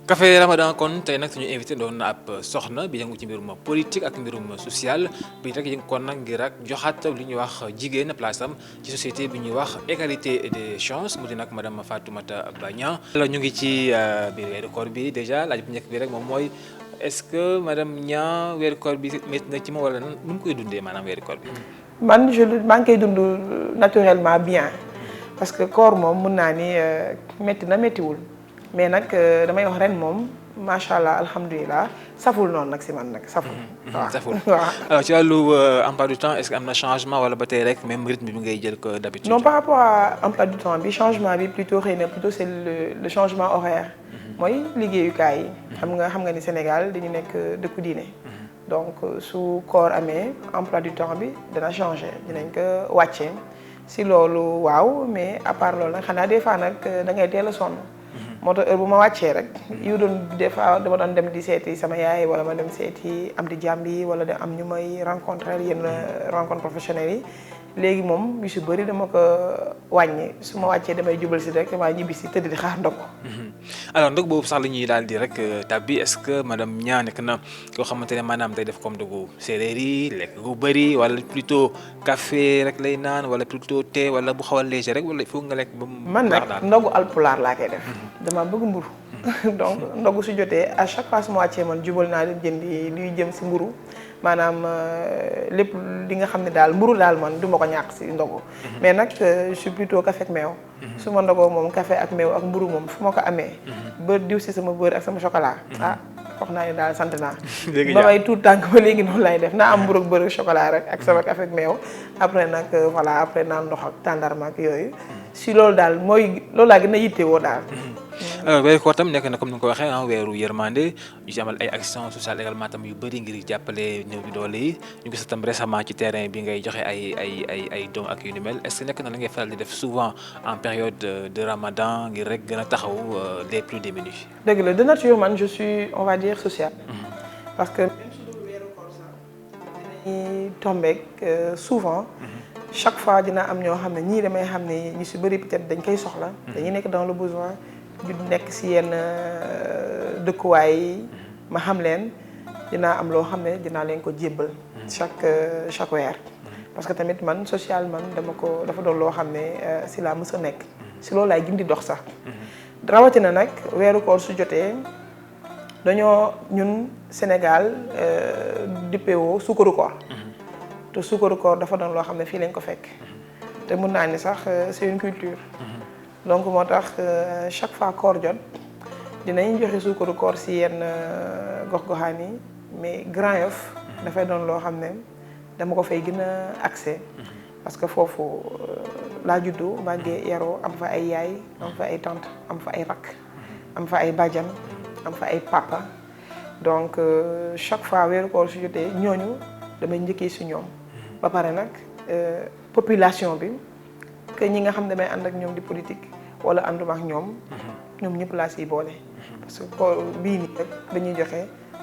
Café Ramadan kon tey nag suñu invité doon na ab soxna bi yëngu ci mbirum politique ak mbirum social bi rek yëngu kon nag ngir ak joxaat li ñuy wax jigéen place am ci société bi ñuy wax égalité des chances mu di nag madame Fatoumata Bagnan. la ñu ngi ci biir weeru koor bi déjà laaj bu njëkk bi rek moom mooy est-ce que madame Niang weeru koor bi métti na ci ma wala nu mu koy dundee maanaam weeru koor bi. maa ngi koy dund naturellement bien parce que koor moom mun naa ni métti na méttiwul. mais nag damay wax ren moom macha allah alhamdulilah saful noonu nag si man nag saful. waaw saful waaw. alors ci wàllu emploi du temps est-ce que am na changement wala ba tey rek même rythme bi ngay jël que d'habitude. non par rapport à emploi du temps bi changement bi plutôt xëy na plutôt c'est le changement horaire. mooy liggéeyukaay yi. xam nga ni Sénégal dañu nekk dëkku diine. donc su koor amee emploi du temps bi dana changer dinañ ko wàccee si loolu waaw mais à part loolu nag xanaa des fois nag da ngay teel a sonn. moo tax heure bu ma wàccee rek yu doon des fois dama doon dem di seeti sama yaay wala ma dem seeti am di jàmb yi wala da am ñu may rencontrer yenn rencontre professionnelles yi léegi moom yu si bëri dama ko wàññi su ma wàccee damay jubal si rek damaa ñibbi si tëdd di xaar ndog. alors ndog boobu sax la ñuy daal di rek tabbi est-ce que madame Niang nekk na koo xamante ne maanaam day def comme ndogu séeréer yi lekk gu bëri wala plutôt café rek lay naan wala plutôt thé wala bu xaw a léger rek wala il faut nga lekk ba mu. man nag ndogu alpulaar laa koy def. dama bëgg mburu donc ndogu su jotee à chaque fois su ma wàccee man jubal naa dem jëndi luy jëm si mburu maanaam lépp li nga xam ne daal mburu daal man du ma ko ñàkk si ndogu. mais nag je suis plutôt café ak meew. su ma ndogoo moom café ak meew ak mburu moom fu ma ko amee. ba diw si sama beurre ak sama chocolat. wax naa ne daal sant naa. ba may tout tànk ba léegi noonu lay def naa am mburu ak beurre chocolat rek ak sama café ak meew après nag voilà après naan ndox ak tàndarma ak yooyu. si loolu daal mooy loolu laa gën a yittewoo daal. alors weeru koor tam nekk na comme ni nga ko waxee weeru yërmande ñu ci amal ay actions sociales également tam yu bëri ngir jàppale néew bi doole yi ñu gis tam récemment ci terrain bi ngay joxe ay dons ak yu ni mel est-ce que nekk na la ngay faral di def souvent en période de Ramadan ngir rek gën a taxaw les plus démunis. dëgg la de nature man je suis on va dire social. parce que même su dul weeru koor sax dañuy tombeek souvent. chaque fois dina am ñoo xam ne ñii damay xam ne ñu si bëri peut-être dañ koy soxla. dañuy nekk dans le besoin. du nekk si yenn dëkkuwaay yi ma xam leen dinaa am loo xam ne dinaa leen ko jébbal chaque weer parce que tamit man social man dafa doon loo xam ne si laa mës a nekk si loolu laay gën di dox sax rawatina nag weeru koor su jotee dañoo ñun Sénégal dippewoo suukaru koor te suukaru koor dafa doon loo xam ne fii lañ ko fekk te mun naa ni sax c'est une culture donc moo tax chaque fois koor jot dinañ joxe suukaru koor si yenn gox-goxaan yi mais Grand Yoff dafay doon loo xam ne dama ko fay gën a accès parce que foofu laa juddu màggee yaroo am fa ay yaay am fa ay tante am fa ay rakk am fa ay bàjjan am fa ay papa donc chaque fois weeru koor su jotee ñooñu damay njëkkee si ñoom ba pare nag population bi que ñi nga xam ne damay ànd ak ñoom di politique wala ànduma ak ñoom ñëpp laa siy boole parce que ko bii nii rek dañuy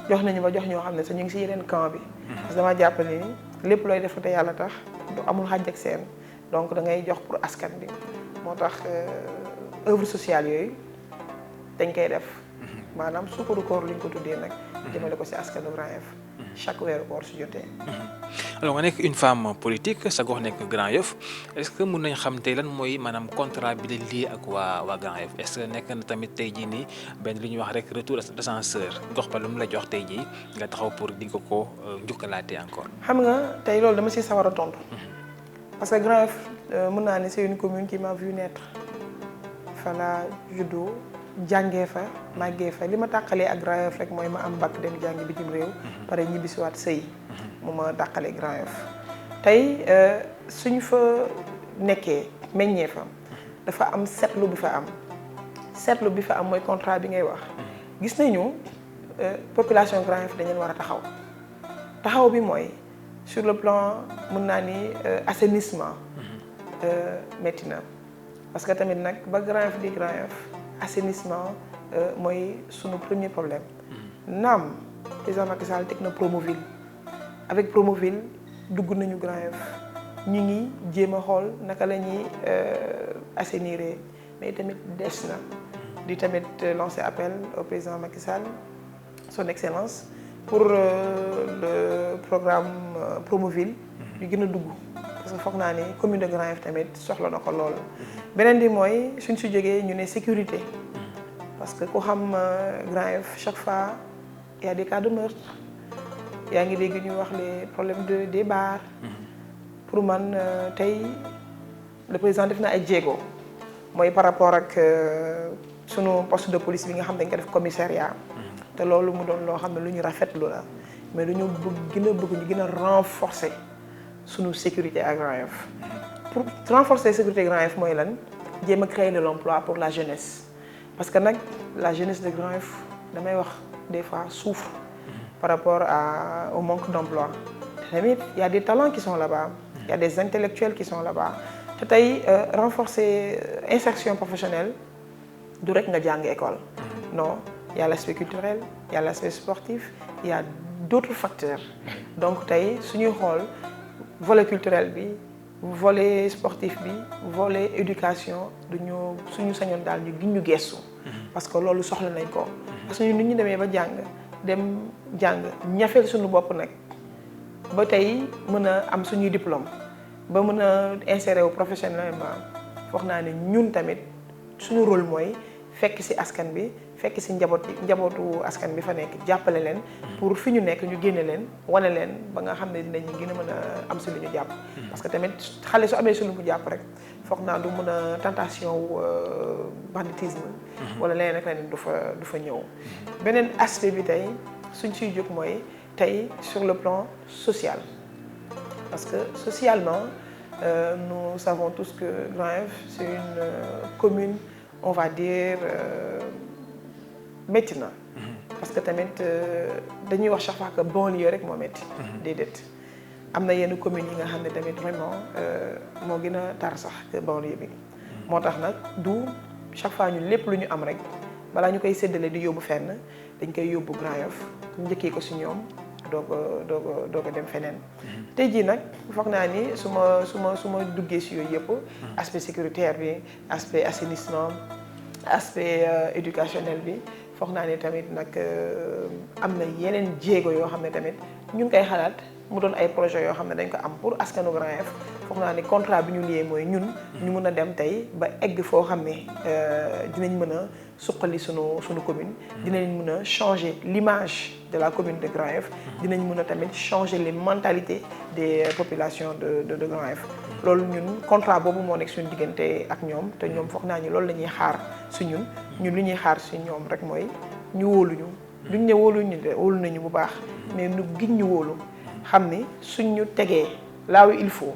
jox nañu ba jox ñoo xam ne sax ñu ngi si yeneen camp bi parce que dama jàpp ni lépp looy def te yàlla tax du amul xàjj ak seen donc da ngay jox pour askan bi moo tax œuvre sociale yooyu dañ koy def maanaam suukaru koor liñ ko tuddee nag jëmale ko si askanu Grand Yoff chaque weeru koor su jotee. alors nga nekk une femme politique sa gox nekk Grand Yoff est-ce que mën nañ xam tey lan mooy maanaam contrat bi la lii ak waa Grand Yoff est-ce que nekk na tamit tey jii nii benn li ñuy wax rek retour d'ascenseur gox ba lu mu la jox tey jii nga taxaw pour di ko njukkalaatee encore. xam nga tey loolu dama si sawar a tontu parce que Grand Yoff mën naa ne c'est une commune qui m'a vu naître fa laa juddoo jàngee fa màggee fa li ma tàqalee ak Grand Yoff rek mooy ma am bac dem jàngi bitim réew pare ñibbisiwaat sëy mu ma tàqalee Grand Yoff tey suñu fa nekkee meññee fa dafa am seetlu bi fa am mooy contrat bi ngay wax gis nañu population Grand Yoff dañu war a taxaw bi mooy sur le plan mën naa ni assainissement métti na parce que tamit nag ba Grand Yoff di Grand Yoff assainissement mooy sunu premier problème naam président Macky Sall teg na Promoville avec Promoville dugg nañu Grand Yoff ñu ngi jéem a xool naka la ñuy assainir mais tamit des na di tamit lancer appel au président Macky Sall son excellence pour le programme Promoville yu gën a dugg parce que foog naa ni commune de Grand Yoff tamit soxla na ko lool. beneen bi mooy suñ si jógee ñu ne sécurité parce que ku xam Grand Yoff chaque fois il y a des cas de meurtre yaa ngi dégg ñuy wax les problèmes des bars. pour man tey le président def na ay jéego mooy par rapport ak sunu poste de police bi nga xam dañ ko def commissariat. te loolu mu doon loo xam ne lu ñu rafetlu la mais lu ñu bëgg ñu gën a renforcer sunu sécurité à Grand Yoff. pour renforcer sécurité Grand Yoff mooy lan jéem a créer de l'emploi pour la jeunesse parce que nag la jeunesse de Grand Yoff damay wax des fois souffre par rapport au manque d'emploi. tamit il y a des talents qui sont là-bas, il y a des intellectuels qui sont là-bas te tey renforcer insertion professionnelle du rek nga jàng école. non, il y a l'aspect culturel, il y a l'aspect sportif, il y a d'autres facteurs. donc tey suñuy xool volet culturel bi volet sportif bi volet éducation duñu suñu sañoon daal ñu gën ñu gestu parce que loolu soxla nañ ko parce que ñun nit ñu demee ba dem jàng ñafeel suñu bopp nag ba tey mën a am suñuy diplôme ba mën a insérer wu professionnellement foog naa ne ñun tamit suñu rôle mooy fekk ci askan bi fekk ci njabootu askan bi fa nekk jàppale leen pour fi ñu nekk ñu génne leen wane leen ba nga xam ne dinañu gën a mën a am ci lu ñu jàpp parce que tamit xale su amee ci lu mu jàpp rek foog naa du mën a tentation wu banditisme wala leneen ak leneen du fa ñëw beneen aspect bi tey suñ ciy jóg mooy tey sur le plan social parce que socialement nous savons tous que Grand Yoff c'est une commune on va dire métti na parce que tamit dañuy wax chaque fois que banlieue rek moo métti déedéet am na yenn communes yi nga xam ne tamit vraiment moo gën a tar sax que banlieue bi moo tax nag du chaque fois ñun lépp lu ñu am rek balaa ñu koy séddale di yóbbu fenn dañ koy yóbbu Grand Yoff njëkkee ko ci ñoom doo ko dem feneen tey jii nag foog naa ni su ma duggee ci yooyu yëpp aspect sécuritaire bi aspect assainissement aspect éducationnel bi foog naa ni tamit nag am na yeneen jéego yoo xam ne tamit ñu ngi koy xalaat mu doon ay projets yoo xam ne dañ ko am pour askanu Grand Yoff foog naa ni contrat bi ñu lié mooy ñun ñu mën a dem tey ba egg foo xam ne dinañ mën a suqali sunu commune dinañ mën a changer l'image de la commune de Grand Yoff dinañ mën a tamit changer les mentalités des populations de Grand Yoff loolu ñun contrat boobu moo nekk suñu diggante ak ñoom te ñoom foog naa ni loolu la ñuy xaar si ñun li ñuy xaar si ñoom rek mooy ñu wóoluñu duñ ne wóoluñu de wóolu nañu bu baax mais ñu giñ ñu wóolu xam ni suñ ñu tegee là où il faut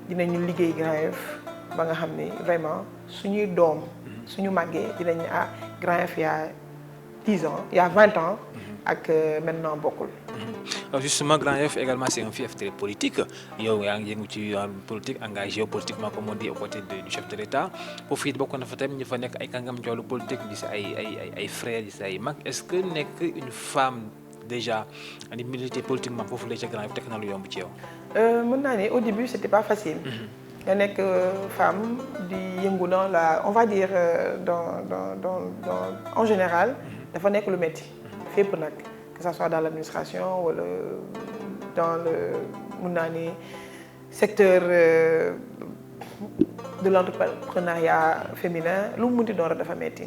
dinañu liggéey Grand Yoff ba nga xam ni vraiment suñuy doom suñu màggee dinañ ne Grand Yoff il y a 10 ans il y a 20 ans ak maintenant bokkul. Justement Grand Yoff également c'est un fief très politique yow yaa ngi yëngu ci politique engagé politiquement comme on dit aux côtés du chef de l'État foofu it bokk na fa tamit ñu fa nekk ay kàngam ci wàllu politique di si ay frères di si ay mag est-ce que nekk une femme déjà di militer politiquement foofu la ca Grand Yoff teg na lu yomb ci yow. mën naa ne au début c'était pas facile. nga nekk femme di yëngu dans la on va dire dans en général dafa nekk lu metti fépp nag que ça soit dans l'administration wala dans le mën naa ni secteur de l'entrepreneuriat féminin lu mu munti doon rek dafa metti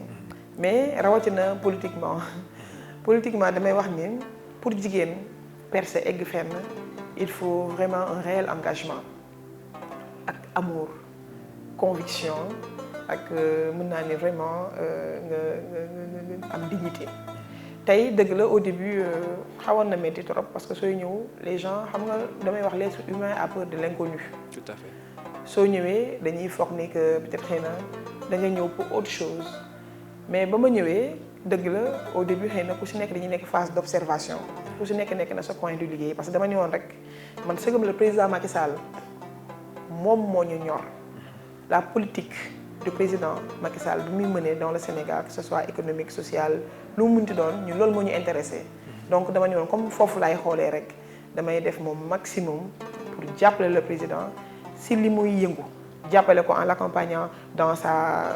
mais rawatina politiquement damay wax ni pour jigéen percer egg fenn il faut vraiment un réel engagement ak amour conviction ak mën naa ni vraiment nga am dignité tey dëgg la au début xawoon na metti trop parce que sooy ñëw les gens xam nga damay wax l'être humain a peur de l'inconnu. Tout à fait. soo ñëwee dañuy foog ni que peut-être xëy na da nga ñëw pour autre chose mais ba ma ñëwee dëgg la au début xëy na ku si nekk dañuy nekk phase d'observation ku si nekk na sa coin du liggéey parce que dama ñëwoon rek man sëgëm le président Macky Sall moom moo ñu ñor la politique du président Macky Sall bi muy mënee dans le Sénégal que ce soit économique social lu mu munti doon ñun loolu moo ñu intéressé donc dama ñëwoon comme foofu laay xoolee rek damay def mon maximum pour jàppale le président si li muy yëngu jàppale ko en l'accompagnant dans sa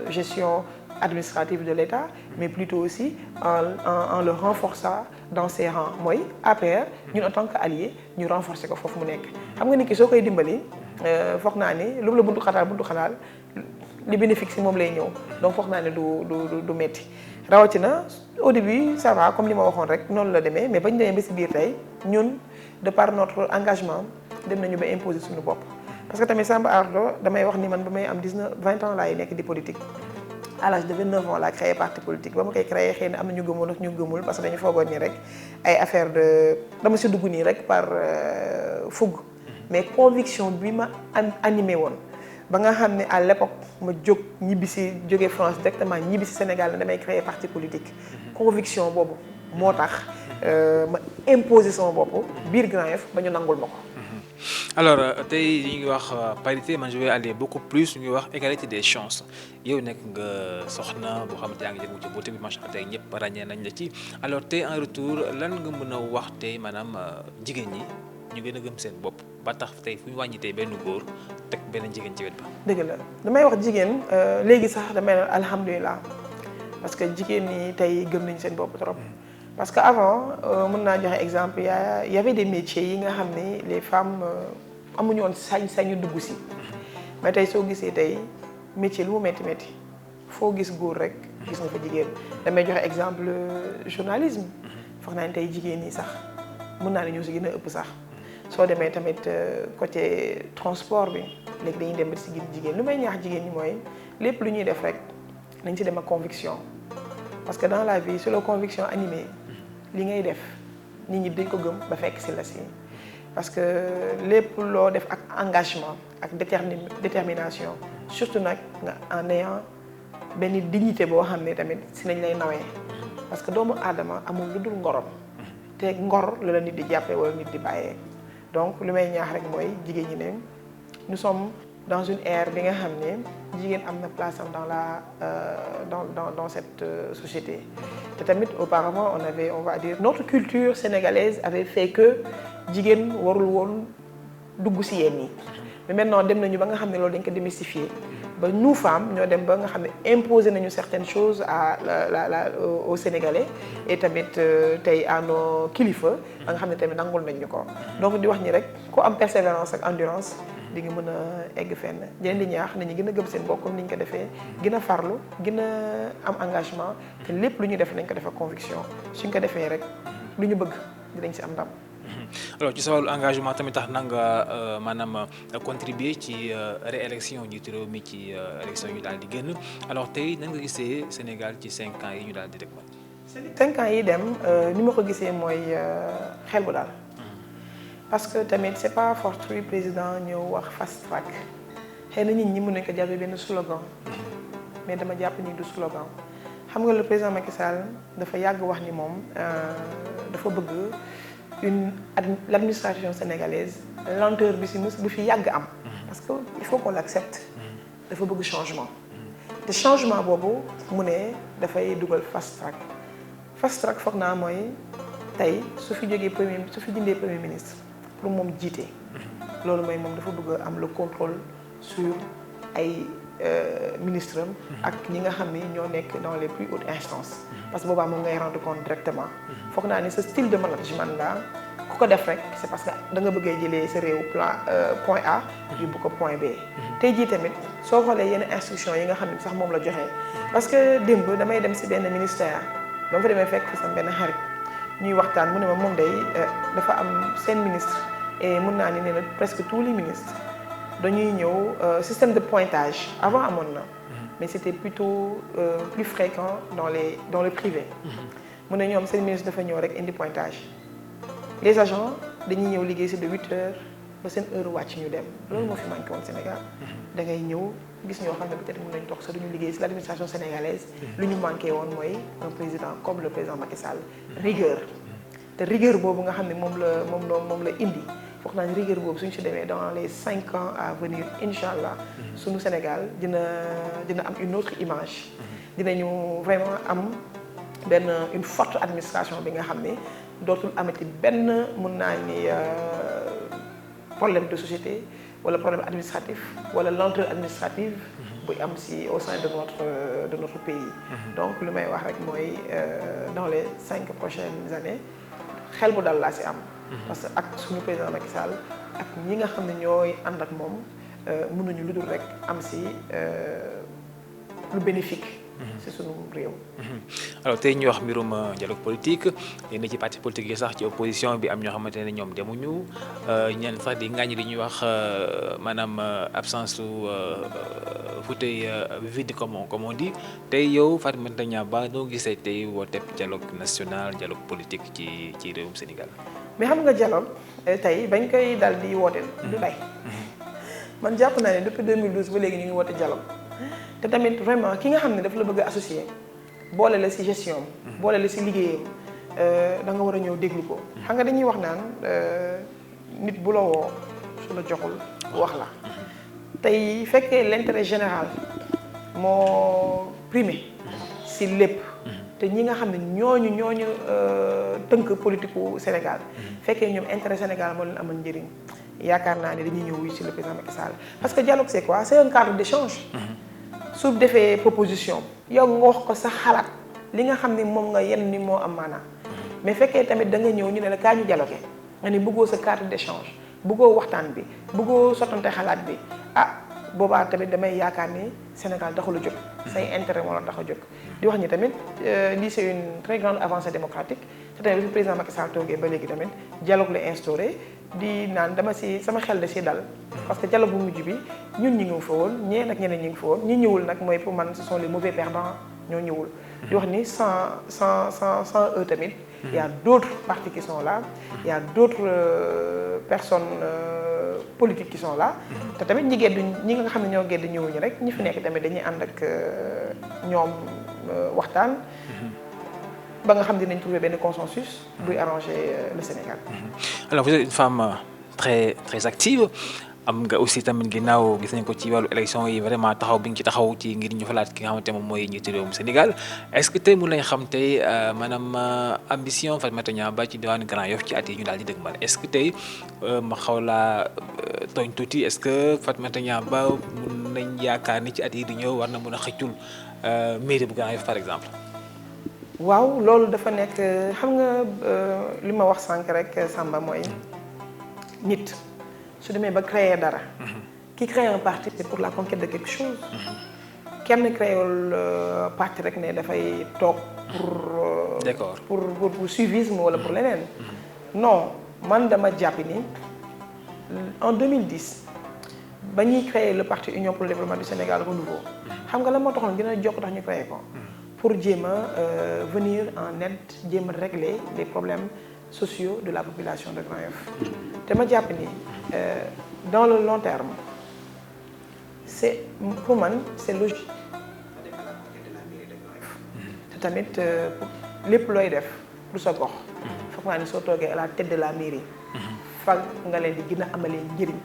gestion administrative de l'État, mais plutôt aussi en le renforçant dans ses rangs mooy APR ñun en tant qu'allié ñu renforcer ko foofu mu nekk. xam nga nit ki soo koy dimbali foog naa ni lu mu la buntu xataal li bénéfice si moom lay ñëw donc foog naa ne du metti rawatina au début ça va comme li ma waxoon rek noonu la demee mais bañ demee ba si biir tey ñun de par notre engagement dem nañu ba imposer suñu bopp. parce que tamit Samba Ardo damay wax ni man ba may am 20 ans laay nekk di politique à l'âge de 29 ans laa créé parti politique ba ma koy créé xëy na am na ñu gëmoon ak ñu gëmul parce que dañu foogoon nii rek ay affaire de dama si dugg nii rek par fougue mais conviction bi ma animé woon ba nga xam ne à l'époque ma jóg ñibbi si jógee France directement ñibbi si Sénégal ne damay créer parti politique conviction boobu moo tax ma imposer sama bopp biir Grand Yoff ba ñu nangul ma ko. alors tey ñu ngi wax parité man je vais aller beaucoup plus ñu ngi wax égalité des chances yow nekk nga soxna boo xamante yaa ngi yëngu ci beauté bi macha allah tey ñëpp ràññee nañ la ci alors tey en retour lan nga mën a wax tey maanaam jigéen ñi ñu gën a gëm seen bopp ba tax tey fu ñu wàññi tey benn góor teg benn jigéen ci wet ba. dëgg la damay wax jigéen léegi sax damay ne alhamdulilah parce que jigéen ñi tey gëm nañ seen bopp trop. parce que avant mën naa joxe exemple y avait des métiers yi nga xam ne les femmes amuñu woon sañ-sañu dugg si mais tey soo gisee tey métier lu mu métti foo gis góor rek gis nga fa jigéen. damay joxe exemple journalisme foog naa ne tey jigéen ñi sax mën naa ne ñoo si gën a ëpp sax soo demee tamit côté transport bi léegi dañuy dem ba si jigéen lu may ñaax jigéen ñi mooy lépp lu ñuy def rek nañ si dem ak conviction parce que dans la vie sur la conviction animée li ngay def nit ñi dañ ko gëm ba fekk si la si parce que lépp loo def ak engagement ak détermination surtout nag nga en ayant benn dignité boo xam ne tamit si nañ lay nawee parce que doomu aadama amul lu dul ngorom te ngor la nit di jàppee wala nit di bàyyee donc lu may ñaax rek mooy jigéen ñi ne nous sommes dans une ère bi nga xam ne jigéen am na place am dans cette société te tamit auparavant on va dire notre culture sénégalaise avait fait que jigéen warul woon dugg si yenn yi mais maintenant dem nañu ba nga xam ne loolu dañ ko démystifier ba nous femmes ñoo dem ba nga xam ne imposer nañu certaines choses à aux Sénégalais et tamit tey à nos kilifa ba nga xam ne tamit nangul nañ ñu ko donc di wax ni rek ku am persévérance ak endurance di nga mën a egg fenn leen di ñaax nañu gën a gëm seen bopp comme ni ñu ko defee gën a farlu gën a am engagement te lépp lu ñu def nañ ko def ak conviction suñ ko defee rek lu ñu bëgg dinañ si am ndam. alors ci sa wàllu engagement tamit tax na nga maanaam contribuer ci réélection njiitu réew mi ci élection yu daal di génn alors tey nan nga gisee Sénégal ci 5 ans yi ñu daal di dégg. 5 ans yi dem ni ma ko gisee mooy xel bu daal. parce que tamit c'est pas fortuit président ñëw wax fast track xëy na nit ñi mën nañ ko jàppee benn slogan mais dama jàpp ni du slogan xam nga le président Macky Sall dafa yàgg wax ni moom dafa bëgg l'administration sénégalaise lenteur bi si bu fi yàgg am parce que il faut qu'on l'accepte dafa bëgg changement te changement boobu mu ne dafay dugal fast track foog naa mooy tey su fi jindee premier ministre pour moom jiite loolu mooy moom dafa bëgg am le contrôle sur ay ministre am ak ñi nga xam ni ñoo nekk dans les plus hautes instances parce que boobaa moom ngay rendre compte directement foog naa ni ce style de management là ku ko def rek c'est parce que da nga bëggee jëlee sa réew point A yóbbu ko point B tey jii tamit soo xoolee yenn instruction yi nga xam ne sax moom la joxee parce que démb damay dem si benn ministère ba ma fa demee fekk sama benn xarit ñuy waxtaan mu ne ma moom day dafa am seen ministre et mën naa ni ne presque tous les ministres dañuy ñëw système de pointage avant amoon na mais c'était plutôt plus fréquent dans le privé mu ne ñoom seen ministre dafa ñëw rek indi pointage les agents dañuy ñëw liggéey si de 8 heures ba seen heure wàcc ñu dem loolu moo fi manqué woon Sénégal da ngay ñëw gis ñoo xam ne peut-être mën nañu toog sax duñu liggéey si l'administration sénégalaise lu ñu manqué woon mooy un président comme le président Macky Sall rigueur te rigueur boobu nga xam ne moom la indi foog naa ni rigueur boobu suñu si demee dans les 5 ans à venir incha allah suñu Sénégal dina am une autre image dinañu vraiment am une forte administration bi nga xam ne dootul amati benn mën naa ni problème de société wala problème administratif wala lenteur administrative buy am si au sein de notre pays. Donc lu may wax rek mooy dans les 5 prochaines années xel bu dal laa si am. parce que ak suñu président Macky Sall ak ñi nga xam ne ñooy ànd ak moom mënuñu lu dul rek am si lu bénéfique. ci sunu réew. alors tey ñu wax mbirum dialogue politique yéen ci parti politique yi sax ci opposition bi am ñoo xamante ne ñoom demuñu ñenn sax di ngaañ li ñuy wax maanaam absence su fauteuil vide comme on dit tey yow Fatimata Niang Ba noo gisee tey woote dialogue national dialogue politique ci réewum Sénégal. mais xam nga dialogue tey bañ koy dal di wooteel. du day man jàpp naa ne depuis 2012 ba léegi ñu ngi woote dialogue. te tamit vraiment ki nga xam ne daf la bëgg a associé boole la ci gestion am boole la ci liggéeyam da nga war a ñëw déglu ko xam nga dañuy wax naan nit bu la woo su la joxul wax la tey fekkee l'intérêt général moo primé ci lépp te ñi nga xam ne ñooñu tënk politique u Sénégal fekkee ñoom intérêt Sénégal moo leen amal njëriñ yaakaar naa ne dañuy ñëw wuyu ci le président Macky Sall parce que dialogue c'est quoi c'est un cadre d'échange su defee proposition yow nga wax ko sa xalaat li nga xam ni moom nga yenn ni moo am maanaam mais fekkee tamit da nga ñëw ñu ne la kaa ñu dialogué nga ni bëggoo sa cadre d'échange bëggoo waxtaan bi bëggoo sottante xalaat bi boobaa tamit damay yaakaar ni Sénégal taxul a jóg say intérêt moo la tax a jóg di wax ni tamit lii c'est une très grande avancée démocratique te tamit bi président Macky Sall toogee ba léegi tamit dialogue la instauré di naan dama si sama xel da si dal parce que dialogue bu mujj bi ñun ñi ngi fa woon ñeen ak ñeneen ñi ngi fa woon ñi ñëwul nag mooy pour man ce sont les mauvais perdants ñoo ñëwul di wax ni sans eux tamit il y a d'autres partis qui sont là il y a d'autres personnes politiques qui sont là te tamit ñi nga xam ne ñoo gedd ñëwuñu rek ñi fi nekk tamit dañuy ànd ak ñoom waxtaan ba nga xam dinañ trouver benn consensus buy arranger le Sénégal. Alors vous êtes une femme très très active am nga aussi tamit ginnaaw gis nañ ko ci wàllu élection yi vraiment taxaw bi nga ci taxaw ci ngir ñu falaat ki nga xamante moom mooy njiitu réewum Sénégal est-ce que tey mun nañ xam tey maanaam ambition Fatimata Niang Ba ci diwaanu Grand Yoff ci at yi ñu daal di dëgmal est-ce que tey ma xaw laa tooñ tuuti est-ce que Fatimata Niang Ba mun nañ yaakaar ni ci at yi di ñëw war na mën a xëccul mairie bu Grand Yoff par exemple. waaw loolu dafa nekk xam nga li ma wax sànq rek Samba mooy nit su demee ba créer dara qui crée un parti c'est pour la conquête de quelque chose kenn créewul parti rek ne dafay toog pour suivisme wala pour leneen non man dama jàpp ni en 2010 ba ñuy créer le parti Union pour le développement du Sénégal Renouveau xam nga la moo taxoon gën a jokk tax ñu créer ko pour jéem a venir en aide jéem a régler les problèmes sociaux de la population de Grand Yoff te ma jàpp ni dans le long terme c'est pour man c'est logique te tamit lépp looy def pour sa gox foog naa ni soo toogee à la tête de la mairie fa nga leen di gën a amalee njëriñ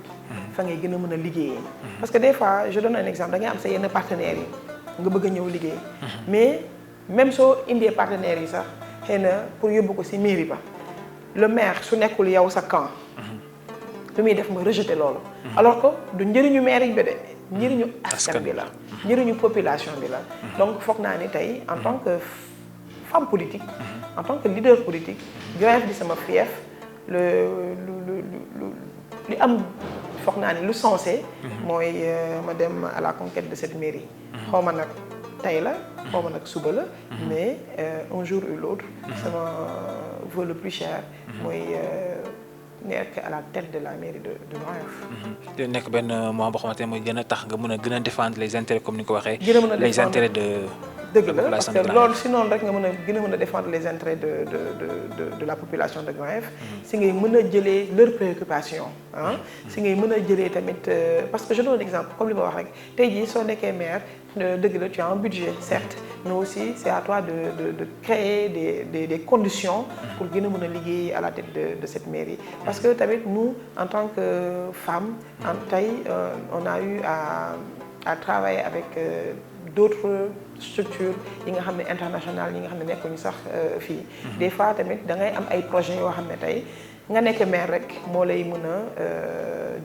fa ngay gën a mën a liggéeyee parce que des fois je donne un exemple da ngay am sa yenn partenaires yi nga bëgg a ñëw liggéey mais même soo indee partenaires yi sax xëy na pour yóbbu ko ci mairie ba le maire su nekkul yow sa camp lu muy def mooy rejeter loolu alors que du njëriñu maire yi ba de njëriñu askan bi la njëriñu population bi la donc foog naa ni tey en tant que femme politique en tant que leader politique Grand Yoff di sama fief li am foog naa ni lu sensé mooy ma dem à la conquête de cette mairie xaw ma nag tey la xaw ma nag suba la mais un jour ou l'autre sama vœu le plus cher mooy nekk à la tête de la mairie de Grand Yoff. te nekk benn moment boo xamante ne mooy gën a tax nga mën a gën a défendre les intérêts comme ni nga ko waxee. gën a mën a les intérêts de. dëgg la parce que loolu si noonu rek nga mën a gën a mën a défendre les intérêts de la population de Grand Yoff. si ngay mën a jëlee leurs préoccupations ah. si ngay mën a jëlee tamit parce que je donne un exemple comme li ma wax rek tey jii soo nekkee maire dëgg la tu as un budget certes mais aussi c'est à toi de créer des conditions pour gën a mën a liggéey à la tête de cette mairie. parce que tamit nous en tant que femmes en tey on a eu à travailler avec d'autres structures yi nga xam ne internationales yi nga xam ne nekkuñu sax fii. des fois tamit da ngay am ay projets yoo xam ne tey nga nekk maire rek moo lay mën a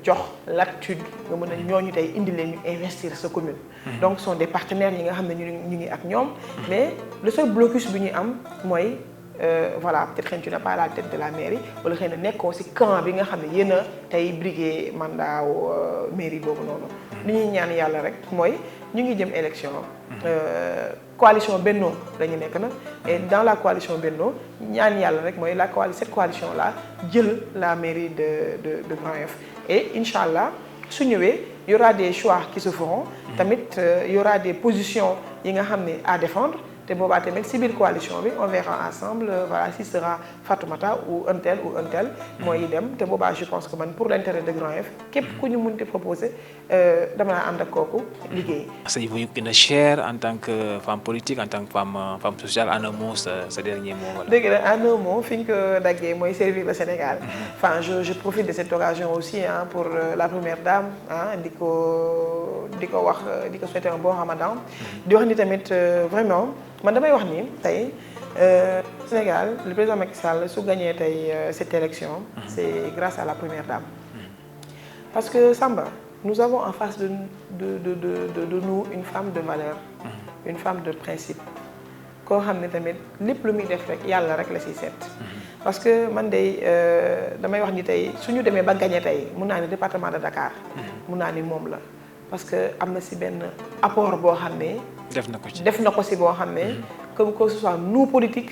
jox l'attitude nga mën a ñooñu tey indi leen ñu investir sa commune. donc ce sont des partenaires yi nga xam ne ñu ngi ak ñoom. mais le seul blocus bi ñuy am mooy voilà peut-être xëy na tu n'as pas la tête de la mairie wala xëy na nekkoo ci camp bi nga xam ne yéen a tey briguer mandat mairie boobu noonu. li ñuy ñaan yàlla rek mooy ñu ngi jëm élection. coalition Benno la ñu nekk na et dans la coalition Benno ñaan yàlla rek mooy cette coalition là jël la mairie de Grand Yoff et incha allah su ñëwee y aura des choix qui se feront. tamit y aura des positions yi nga xam ne à défendre. te boobaa tamit si biir coalition bi on verra ensemble voilà si sera Fatoumata ou un tel mooy dem te boobaa je pense que man pour l'intérêt de Grand Yoff képp ku ñu mënti proposer dama naa ànd ak kooku liggéey. ça vous gën a cher en tant que femme politique en tant que femme sociale en un mot sa dernier mot voilà. dëgg la en un mot fi ñu ko daggee mooy servir le Sénégal. enfin je profite de cette occasion aussi pour la première dame di ko wax di ko souhaiter un bon Ramadan. di wax ni tamit vraiment. man damay wax ni tey Sénégal le président Macky Sall su gagné tey cette élection c'est grâce à la première dame parce que Samba nous avons en face de nous une femme de valeur une femme de principe koo xam ne tamit lépp lu muy def rek yàlla rek la siy seet parce que man day damay wax ni tey suñu demee ba gagné tey mun naa ni département de Dakar mun naa ni moom la parce que am na si benn apport boo xam ne def na ko si boo xam ne que ce soit nous politiques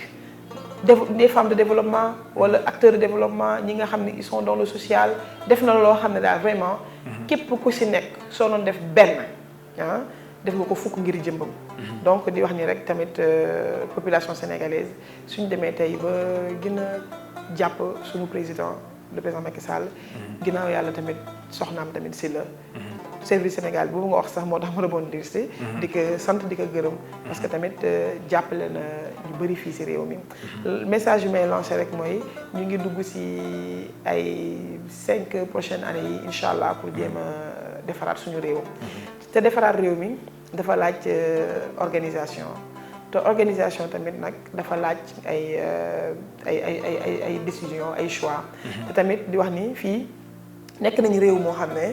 des femmes de développement wala acteurs de développement ñi nga xam ne ils sont dans le social def na loo xam ne daal vraiment képp ku si nekk soo doon def benn def nga ko fukk ngir jëmbam donc di wax ni rek tamit population sénégalaise suñu demee tey ba gën a jàpp suñu président le président Macky Sall ginnaaw yàlla tamit soxnaam tamit si la service Sénégal boobu nga wax sax moo tax ma rebondir si di ko sant di ko gërëm parce que tamit jàppale na ñu bëri fii si réew mi message yu may lancé rek mooy ñu ngi dugg si ay 5 prochaines années yi incha allah pour jéem a defaraat suñu réew te defaraat réew mi dafa laaj organisation te organisation tamit nag dafa laaj ay décision ay choix te tamit di wax ni fii nekk nañu réew moo xam ne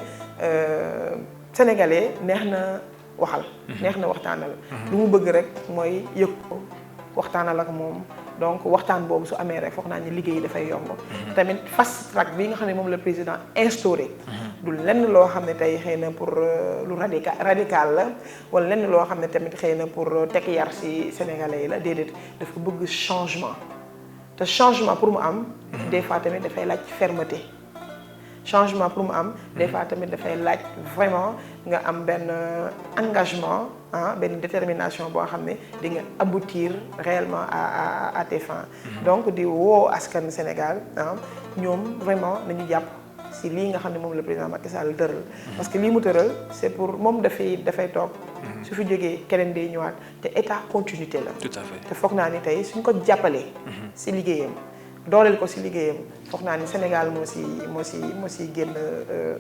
sénégalais neex na waxal neex na waxtaanal lu mu bëgg rek mooy yëg ko waxtaanal ak moom donc waxtaan boobu su amee rek foog naa ni liggéey dafay yomb tamit fast track bi nga xam ne moom la président instauré du lenn loo xam ne tey xëy na pour lu radical la wala lenn loo xam ne tamit xëy na pour teg yar ci sénégalais yi la déedéet dafa bëgg changement te changement pour mu am des fois tamit dafay laaj fermeté changement pour mu am des fois tamit dafay laaj vraiment nga am benn engagement benn détermination boo xam ne di nga aboutir réellement à tes fins donc di woo askan Sénégal ñoom vraiment nañu jàpp si lii nga xam ne moom le président Macky Sall tëral parce que lii mu tëral c'est pour moom dafay toog su fi jógee keneen day ñëwaat te état continuité la tout à fait te foog naa ni tey suñ ko jàppalee si liggéeyam dooleel ko si liggéeyam foog naa ni Sénégal moo si génn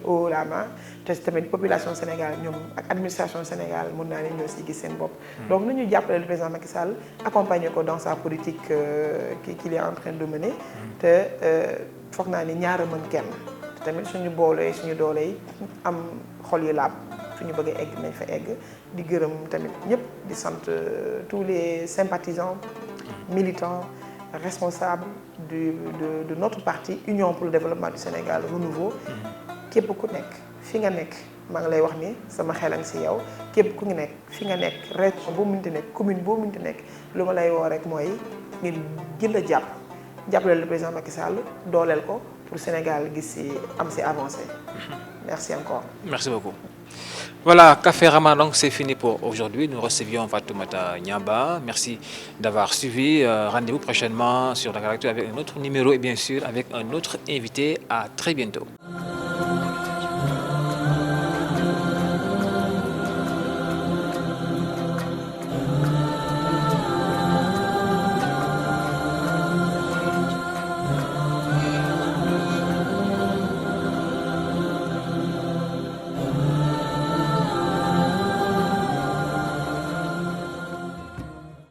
haut la main te tamit population Sénégal ñoom ak administration Sénégal mun naa ni ñoo si gis seen bopp donc nañu jàppale le président Macky Sall accompagner ko dans sa politique qu'il est en train de mener te foog naa ni ñaara mën kenn te tamit suñu boolee suñu doole yi am xol yu laab suñu bëggee egg nañ fa egg di gërëm tamit ñëpp di sant tous les sympathisants militants responsable de notre parti Union pour le développement du Sénégal Renouveau képp ku nekk fi nga nekk maa ngi lay wax ni sama xelam si yow képp ku ngi nekk fi nga nekk région boo mënti nekk commune boo mënti nekk lu ma lay woo rek mooy ngeen gën a jàppale le président Macky Sall dooleel ko pour Sénégal gis si am si avancé merci encore. Merci beaucoup. Voilà, Café Ramadan, donc c'est fini pour aujourd'hui. Nous recevions Fatoumata Niamba. Merci d'avoir suivi. Rendez-vous prochainement sur Dakaractu avec un autre numéro et bien sûr avec un autre invité. À très bientôt.